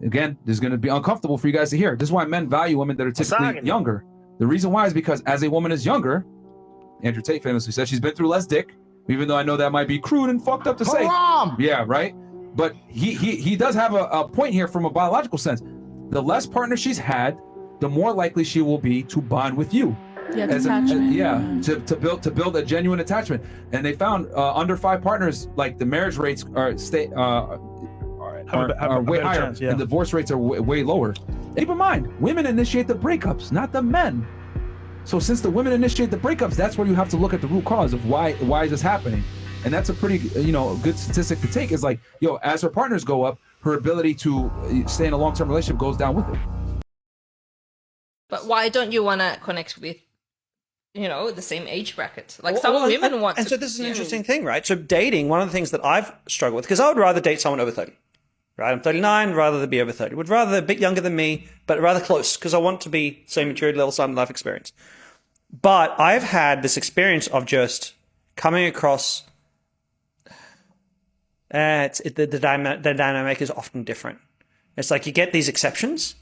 again, this is going to be uncomfortable for you guys to hear. This is why men value women that are typically younger. The reason why is because as a woman is younger, Andrew Tate famously said she's been through less dick, even though I know that might be crude and fucked up to say. Yeah, right? But he does have a point here from a biological sense. The less partners she's had, the more likely she will be to bond with you. Yeah, to build a genuine attachment. And they found under 5 partners, like the marriage rates are way higher, chance, and divorce rates are way lower. Keep in mind, women initiate the breakups, not the men. So since the women initiate the breakups, that's where you have to look at the root cause of why is this happening. And that's a pretty good statistic to take. Is like, as her partners go up, her ability to stay in a long-term relationship goes down with it. But why don't you want to connect with, the same age bracket? Like some women want. And so this is an interesting thing, right? So dating, one of the things that I've struggled with, because I would rather date someone over 30. Right, I'm 39, rather than be over 30. Would rather a bit younger than me, but rather close, because I want to be same maturity level, same life experience. But I've had this experience of just coming across. The dynamic is often different. It's like you get these exceptions,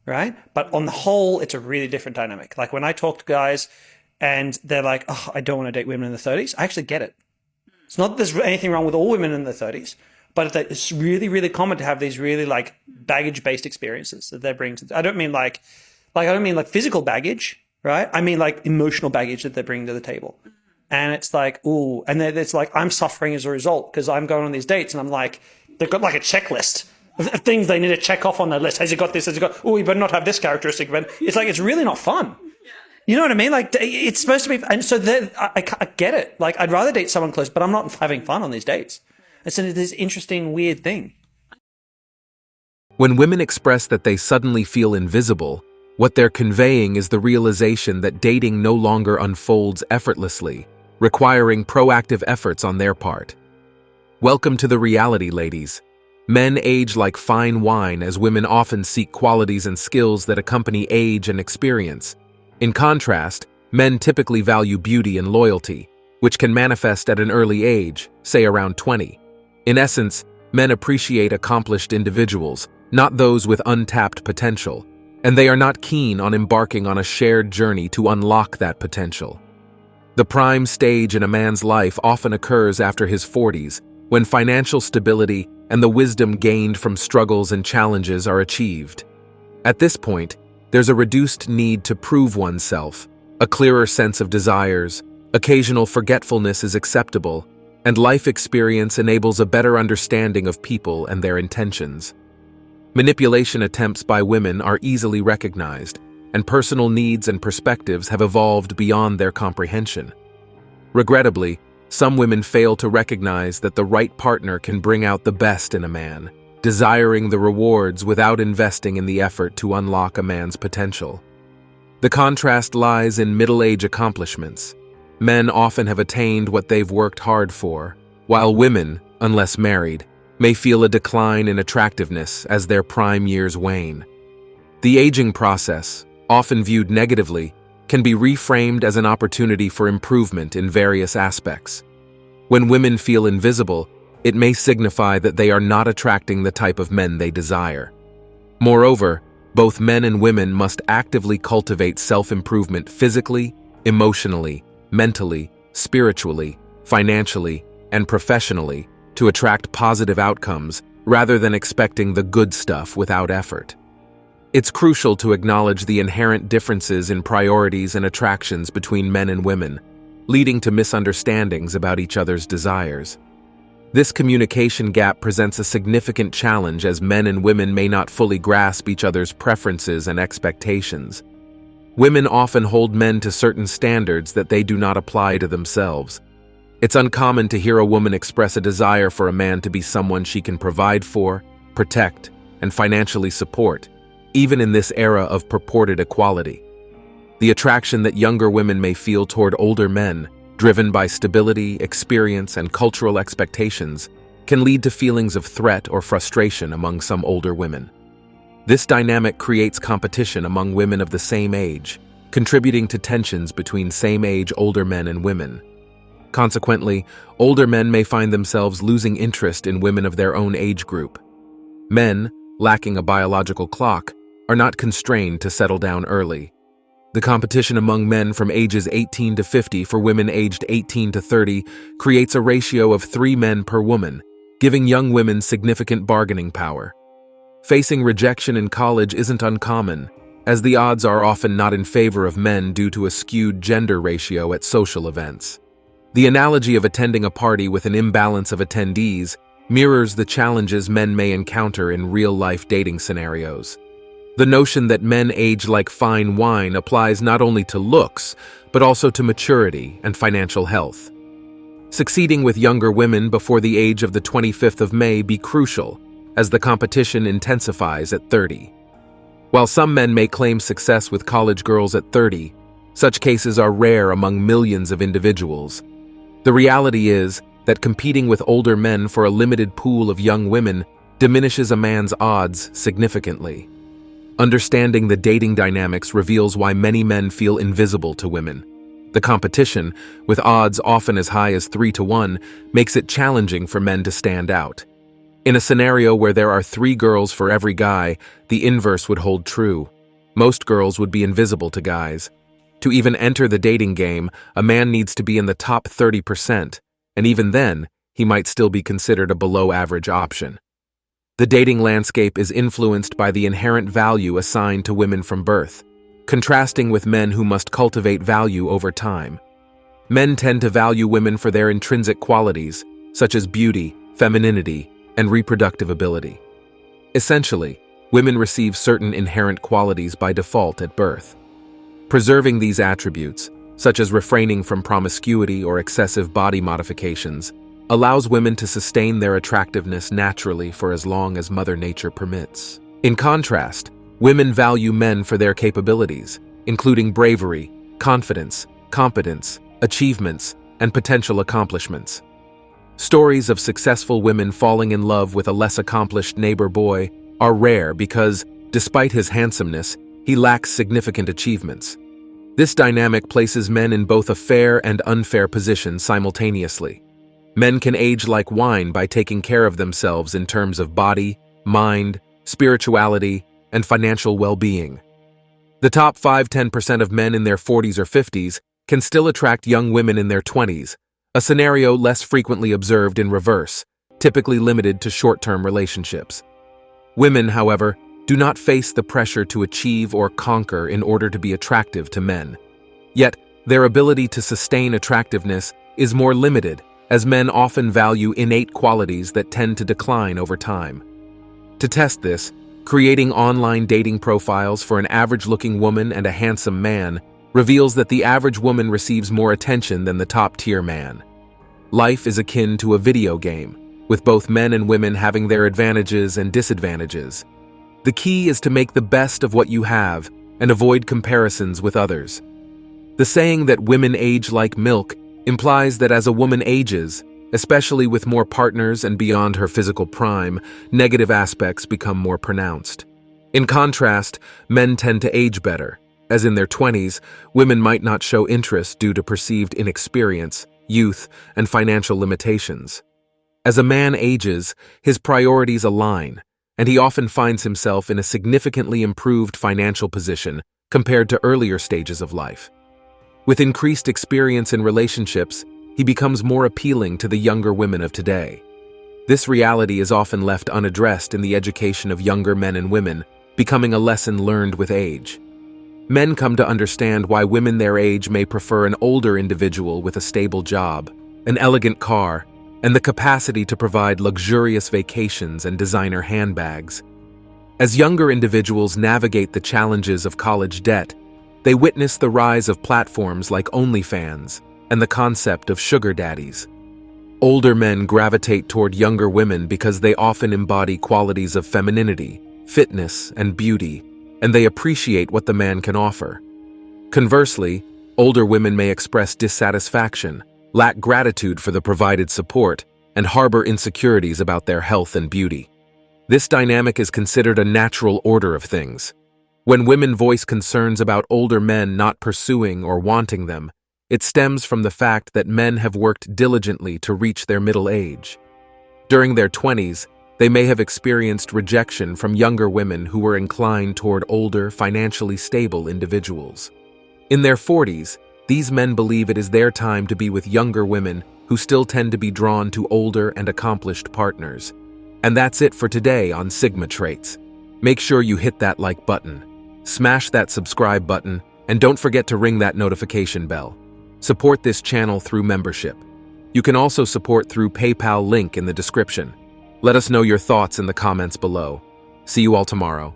right? But on the whole, it's a really different dynamic. Like when I talk to guys and they're like, "Oh, I don't want to date women in the 30s," I actually get it. It's not that there's anything wrong with all women in the 30s. But it's really, really common to have these really like baggage-based experiences that they bring to. I don't mean like I don't mean like physical baggage, right? I mean like emotional baggage that they bring to the table. And it's like, ooh, and then it's like I'm suffering as a result because I'm going on these dates and I'm like, they've got like a checklist of things they need to check off on their list. Has he got this? Has he got? Oh, you better not have this characteristic. But it's like it's really not fun. You know what I mean? Like it's supposed to be, and so I get it. Like I'd rather date someone close, but I'm not having fun on these dates. It's this interesting, weird thing. When women express that they suddenly feel invisible, what they're conveying is the realization that dating no longer unfolds effortlessly, requiring proactive efforts on their part. Welcome to the reality, ladies. Men age like fine wine as women often seek qualities and skills that accompany age and experience. In contrast, men typically value beauty and loyalty, which can manifest at an early age, say around 20. In essence, men appreciate accomplished individuals, not those with untapped potential, and they are not keen on embarking on a shared journey to unlock that potential. The prime stage in a man's life often occurs after his 40s, when financial stability and the wisdom gained from struggles and challenges are achieved. At this point, there's a reduced need to prove oneself, a clearer sense of desires, occasional forgetfulness is acceptable, and life experience enables a better understanding of people and their intentions. Manipulation attempts by women are easily recognized, and personal needs and perspectives have evolved beyond their comprehension. Regrettably, some women fail to recognize that the right partner can bring out the best in a man, desiring the rewards without investing in the effort to unlock a man's potential. The contrast lies in middle-age accomplishments. Men often have attained what they've worked hard for, while women, unless married, may feel a decline in attractiveness as their prime years wane. The aging process, often viewed negatively, can be reframed as an opportunity for improvement in various aspects. When women feel invisible, it may signify that they are not attracting the type of men they desire. Moreover, both men and women must actively cultivate self-improvement physically, emotionally, mentally, spiritually, financially, and professionally to attract positive outcomes rather than expecting the good stuff without effort. It's crucial to acknowledge the inherent differences in priorities and attractions between men and women, leading to misunderstandings about each other's desires. This communication gap presents a significant challenge as men and women may not fully grasp each other's preferences and expectations. Women often hold men to certain standards that they do not apply to themselves. It's uncommon to hear a woman express a desire for a man to be someone she can provide for, protect, and financially support, even in this era of purported equality. The attraction that younger women may feel toward older men, driven by stability, experience, and cultural expectations, can lead to feelings of threat or frustration among some older women. This dynamic creates competition among women of the same age, contributing to tensions between same-age older men and women. Consequently, older men may find themselves losing interest in women of their own age group. Men, lacking a biological clock, are not constrained to settle down early. The competition among men from ages 18 to 50 for women aged 18 to 30 creates a ratio of 3 men per woman, giving young women significant bargaining power. Facing rejection in college isn't uncommon, as the odds are often not in favor of men due to a skewed gender ratio at social events. The analogy of attending a party with an imbalance of attendees mirrors the challenges men may encounter in real-life dating scenarios. The notion that men age like fine wine applies not only to looks, but also to maturity and financial health. Succeeding with younger women before the age of the 25th of May be crucial, as the competition intensifies at 30. While some men may claim success with college girls at 30, such cases are rare among millions of individuals. The reality is that competing with older men for a limited pool of young women diminishes a man's odds significantly. Understanding the dating dynamics reveals why many men feel invisible to women. The competition, with odds often as high as 3 to 1, makes it challenging for men to stand out. In a scenario where there are 3 girls for every guy, the inverse would hold true. Most girls would be invisible to guys. To even enter the dating game, a man needs to be in the top 30%, and even then, he might still be considered a below-average option. The dating landscape is influenced by the inherent value assigned to women from birth, contrasting with men who must cultivate value over time. Men tend to value women for their intrinsic qualities, such as beauty, femininity, and reproductive ability. Essentially, women receive certain inherent qualities by default at birth. Preserving these attributes, such as refraining from promiscuity or excessive body modifications, allows women to sustain their attractiveness naturally for as long as Mother Nature permits. In contrast, women value men for their capabilities, including bravery, confidence, competence, achievements, and potential accomplishments. Stories of successful women falling in love with a less accomplished neighbor boy are rare because, despite his handsomeness, he lacks significant achievements. This dynamic places men in both a fair and unfair position simultaneously. Men can age like wine by taking care of themselves in terms of body, mind, spirituality, and financial well-being. The top 5–10% of men in their 40s or 50s can still attract young women in their 20s, a scenario less frequently observed in reverse, typically limited to short-term relationships. Women, however, do not face the pressure to achieve or conquer in order to be attractive to men. Yet, their ability to sustain attractiveness is more limited, as men often value innate qualities that tend to decline over time. To test this, creating online dating profiles for an average-looking woman and a handsome man reveals that the average woman receives more attention than the top-tier man. Life is akin to a video game, with both men and women having their advantages and disadvantages. The key is to make the best of what you have and avoid comparisons with others. The saying that women age like milk implies that as a woman ages, especially with more partners and beyond her physical prime, negative aspects become more pronounced. In contrast, men tend to age better, as in their 20s, women might not show interest due to perceived inexperience, youth, and financial limitations. As a man ages, his priorities align, and he often finds himself in a significantly improved financial position compared to earlier stages of life. With increased experience in relationships, he becomes more appealing to the younger women of today. This reality is often left unaddressed in the education of younger men and women, becoming a lesson learned with age. Men come to understand why women their age may prefer an older individual with a stable job, an elegant car, and the capacity to provide luxurious vacations and designer handbags. As younger individuals navigate the challenges of college debt, they witness the rise of platforms like OnlyFans and the concept of sugar daddies. Older men gravitate toward younger women because they often embody qualities of femininity, fitness, and beauty, and they appreciate what the man can offer. Conversely, older women may express dissatisfaction, lack gratitude for the provided support, and harbor insecurities about their health and beauty. This dynamic is considered a natural order of things. When women voice concerns about older men not pursuing or wanting them, it stems from the fact that men have worked diligently to reach their middle age. During their 20s, They may have experienced rejection from younger women who were inclined toward older, financially stable individuals. In their 40s, these men believe it is their time to be with younger women who still tend to be drawn to older and accomplished partners. And that's it for today on Sigma Traits. Make sure you hit that like button, smash that subscribe button, and don't forget to ring that notification bell. Support this channel through membership. You can also support through PayPal link in the description. Let us know your thoughts in the comments below. See you all tomorrow.